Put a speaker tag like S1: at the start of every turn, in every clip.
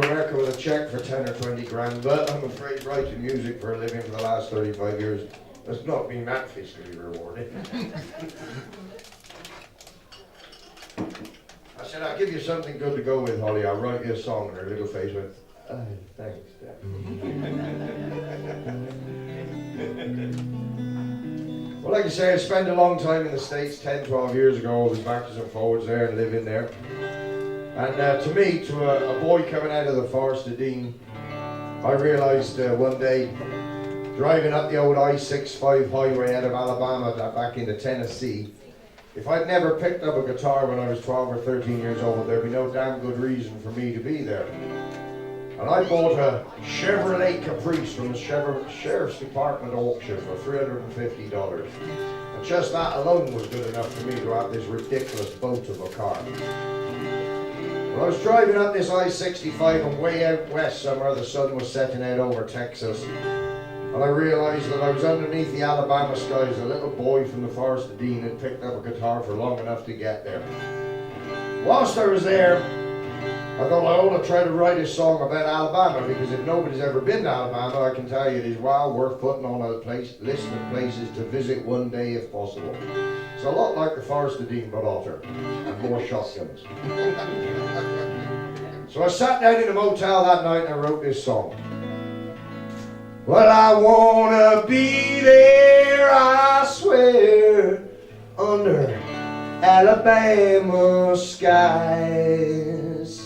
S1: America with a check for 10 or 20 grand, but I'm afraid writing music for a living for the last 35 years has not been that fiscally rewarding. I said, I'll give you something good to go with, Holly. I'll write you a song. And her little face went, oh, thanks, Dad. Well, like I say, I spent a long time in the States, 10, 12 years ago. I was backwards and forwards there and living there. And to me, to a boy coming out of the Forest of Dean, I realised one day, driving up the old I-65 highway out of Alabama back into Tennessee, if I'd never picked up a guitar when I was 12 or 13 years old, there'd be no damn good reason for me to be there. And I bought a Chevrolet Caprice from the Sheriff's Department auction for $350. And just that alone was good enough for me to have this ridiculous boat of a car. Well, I was driving up this I-65 and way out west somewhere, the sun was setting out over Texas. And I realised that I was underneath the Alabama skies. A little boy from the Forest of Dean had picked up a guitar for long enough to get there. Whilst I was there, I thought I ought to try to write a song about Alabama, because if nobody's ever been to Alabama, I can tell you it is well worth putting on a list of places to visit one day if possible. It's a lot like the Forest of Dean, but hotter, and more shotguns. So I sat down in a motel that night and I wrote this song. Well, I wanna be there, I swear, under Alabama skies.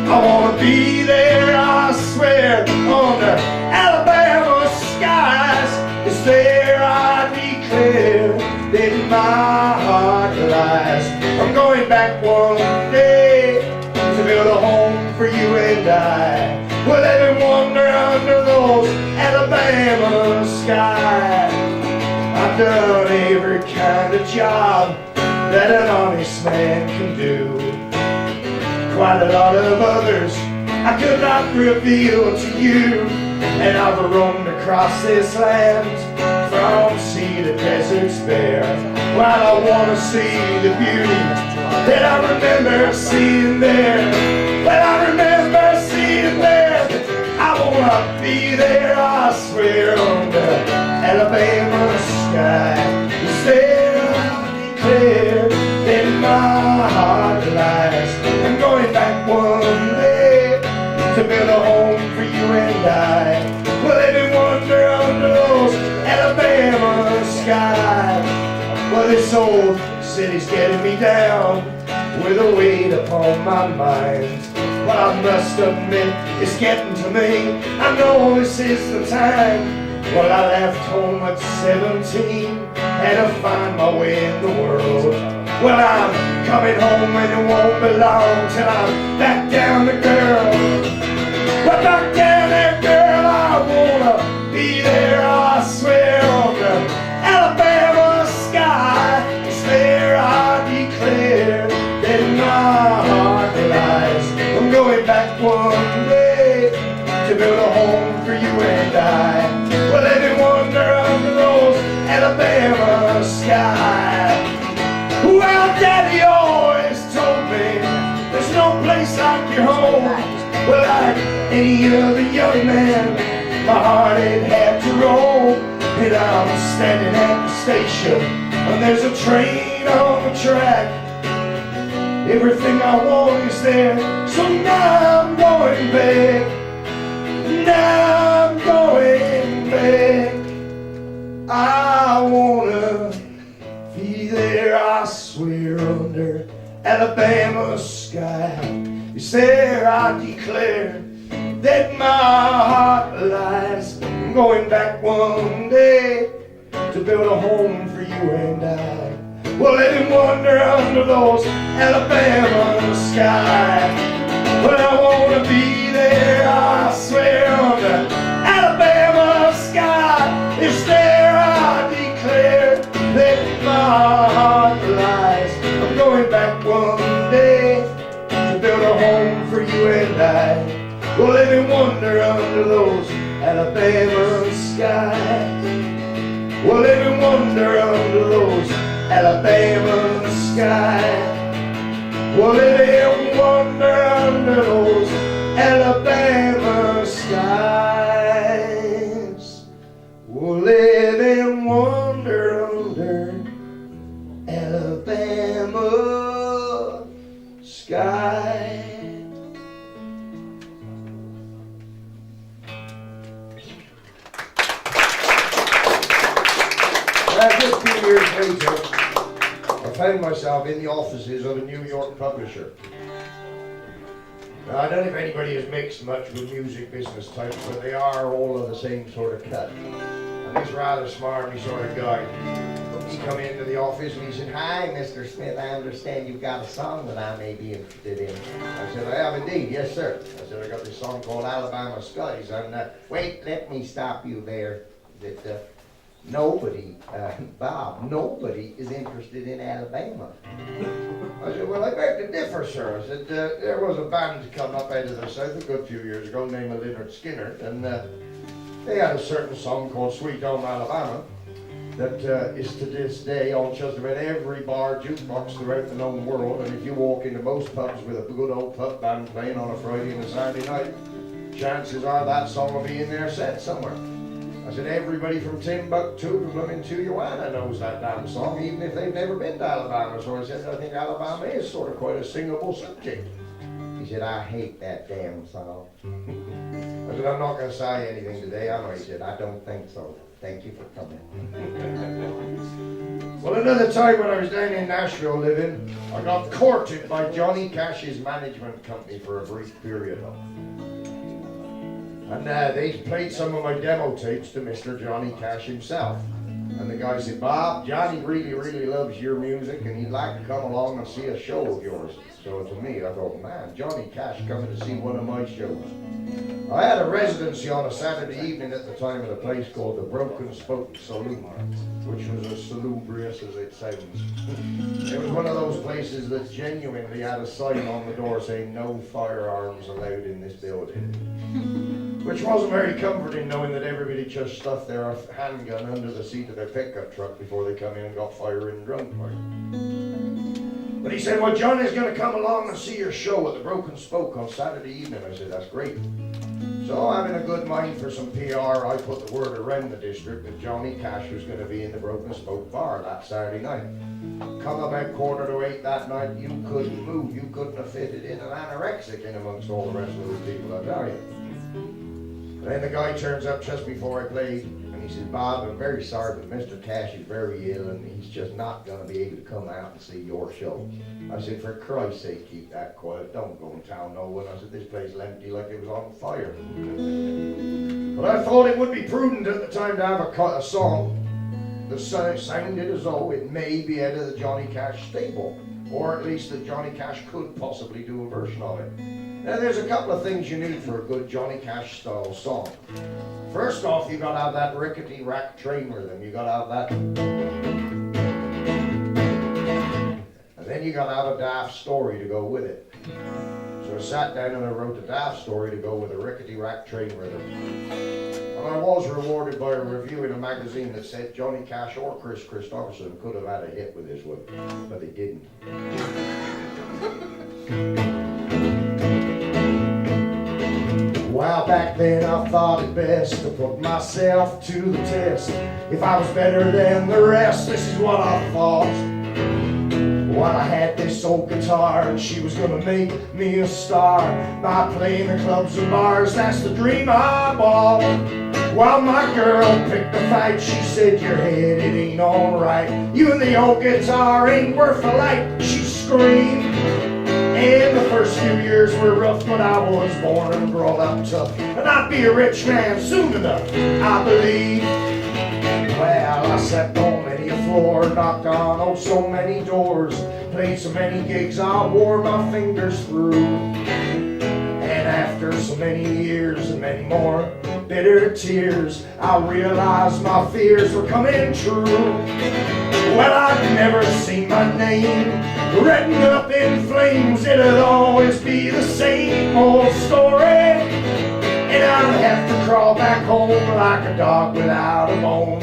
S1: I wanna be there, I swear, under Alabama skies. It's there I declare that my heart lies. I'm going back one day to build a home for you and I. We'll let it wander under those Alabama skies. I've done every kind of job that an honest man can do. Quite a lot of others I could not reveal to you. And I've roamed across this land, from sea to deserts bare. Well, I want to see the beauty that I remember seeing there. Well, I remember seeing there. I want to be there, I swear, under Alabama sky. It's there I declare that my heart lies. I'm going back one day to build a home for you and I. Well, let me wander under those Alabama skies. Well, this old city's getting me down with a weight upon my mind. Well, I must admit it's getting to me. I know this is the time. Well, I left home at 17, had to find my way in the world. Well, I'm coming home and it won't be long till I'm back down the girl. Well, back down there, girl, I wanna be there, I swear, on the Alabama sky. It's there I declare that my heart lies. I'm going back one day to build a home for you and I. Well, let me wander under those Alabama skies. Well, Daddy always told me there's no place like your home. Well, like any other young man, my heart had had to roll. And I'm standing at the station, and there's a train on the track. Everything I want is there, so now I'm going back. Now I'm going back. I wanna be there, I swear, under Alabama sky. It's there I declare that my heart lies. I'm going back one day to build a home for you and I. Well, let him wander under those Alabama skies. Well, I wanna be there, I swear, under Alabama sky. It's there I declare that my heart lies. I'm going back one day to build a home for you and I. Well, let me wander under those Alabama skies. We'll live in wonder under those Alabama skies. We'll live in wonder under those Alabama skies. We'll live in wonder under Alabama skies. Just a few years later, I found myself in the offices of a New York publisher. Now, I don't know if anybody has mixed much with music business types, but they are all of the same sort of cut. And this rather smarmy sort of guy, he come into the office and he said, "Hi, Mr. Smith, I understand you've got a song that I may be interested in." I said, "I have indeed, yes sir." I said, "I got this song called Alabama Skies." And wait, let me stop you there. Nobody, Bob, nobody is interested in Alabama. I said, "Well, I beg to differ, sir." I said, "There was a band come up out of the south a good few years ago named Leonard Skinner, and they had a certain song called Sweet Home Alabama that is to this day on just about every bar jukebox throughout the known world. And if you walk into most pubs with a good old pub band playing on a Friday and a Saturday night, chances are that song will be in their set somewhere." I said, "Everybody from Timbuktu to blooming Tijuana knows that damn song, even if they've never been to Alabama." So I said, "I think Alabama is sort of quite a singable subject." He said, "I hate that damn song." I said, "I'm not going to say anything today, am I?" He said, "I don't think so. Thank you for coming." Well, another time when I was down in Nashville living, I got courted by Johnny Cash's management company for a brief period. And they played some of my demo tapes to Mr. Johnny Cash himself. And the guy said, "Bob, Johnny really, really loves your music and he'd like to come along and see a show of yours." So to me, I thought, man, Johnny Cash coming to see one of my shows. I had a residency on a Saturday evening at the time at a place called the Broken Spoke Saloon, which was as salubrious as it sounds. It was one of those places that genuinely had a sign on the door saying, "No firearms allowed in this building." Which wasn't very comforting, knowing that everybody just stuffed their handgun under the seat of their pickup truck before they come in and got firing drunk. But he said, "Well, Johnny's going to come along and see your show at the Broken Spoke on Saturday evening." I said, "That's great." So, having a good mind for some PR, I put the word around the district that Johnny Cash was going to be in the Broken Spoke bar that Saturday night. Come about 7:45 that night, you couldn't move. You couldn't have fitted in an anorexic in amongst all the rest of those people, I tell you. Then the guy turns up just before I played, and he says, "Bob, I'm very sorry, but Mr. Cash is very ill, and he's just not going to be able to come out and see your show." I said, "For Christ's sake, keep that quiet. Don't go and tell no one." I said, "This place will empty like it was on fire." But I thought it would be prudent at the time to have a song that sounded as though it may be out of the Johnny Cash stable, or at least that Johnny Cash could possibly do a version of it. Now, there's a couple of things you need for a good Johnny Cash style song. First off, you got to have that rickety rack train rhythm. You got to have that. And then you got to have a daft story to go with it. So I sat down and I wrote a daft story to go with a rickety rack train rhythm. And I was rewarded by a review in a magazine that said Johnny Cash or Chris Christopherson could have had a hit with this one, but they didn't. Well, back then I thought it best to put myself to the test. If I was better than the rest, this is what I thought. Well, I had this old guitar and she was gonna make me a star by playing the clubs and bars. That's the dream I bought. While my girl picked a fight, she said, "Your head, it ain't alright. You and the old guitar ain't worth a light," she screamed. And the first few years were rough, but I was born and brought up tough, and I'd be a rich man soon enough, I believe. Well, I sat on many a floor, knocked on oh so many doors, played so many gigs I wore my fingers through. And after so many years and many more bitter tears, I realized my fears were coming true. Well, I'd never seen my name written up in flames. It'd always be the same old story, and I'd have to crawl back home like a dog without a bone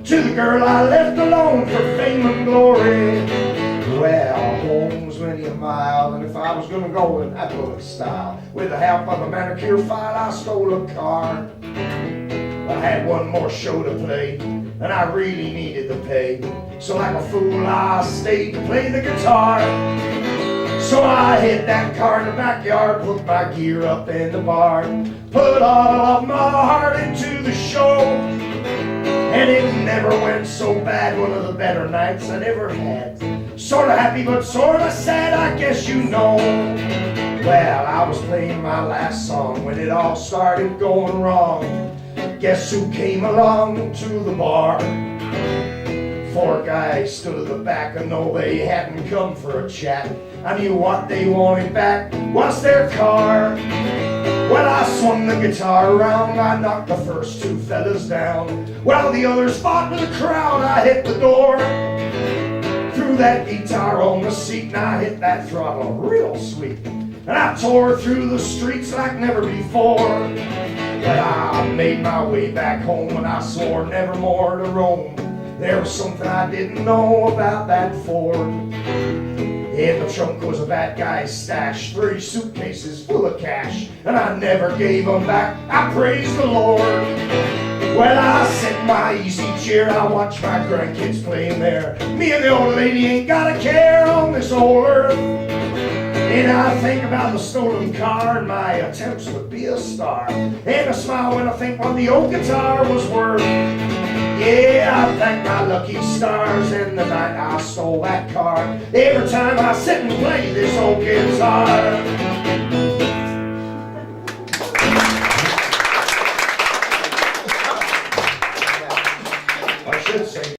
S1: to the girl I left alone for fame and glory. Well, home's many a mile, and if I was gonna go, then I'd go in style. With the help of a manicure file, I stole a car. I had one more show to play, and I really needed the pay. So like a fool, I stayed to play the guitar. So I hit that car in the backyard, put my gear up in the bar, put all of my heart into the show. And it never went so bad, one of the better nights I'd ever had. Sorta happy but sorta sad, I guess you know. Well, I was playing my last song when it all started going wrong. Guess who came along to the bar? Four guys stood at the back, and though they hadn't come for a chat, I knew what they wanted back was their car. Well, I swung the guitar around, I knocked the first two fellas down. While the others fought with the crowd, I hit the door. Threw that guitar on the seat, and I hit that throttle real sweet. And I tore through the streets like never before. But I made my way back home, and I swore never more to roam. There was something I didn't know about that Ford. In the trunk was a bad guy's stash, 3 suitcases full of cash, and I never gave them back, I praise the Lord. Well, I sit in my easy chair, I watch my grandkids playing there. Me and the old lady ain't got a care on this old earth. And I think about the stolen car and my attempts to be a star. And I smile when I think what the old guitar was worth. Yeah, I thank my lucky stars and the night I stole that car. Every time I sit and play this old guitar. I should say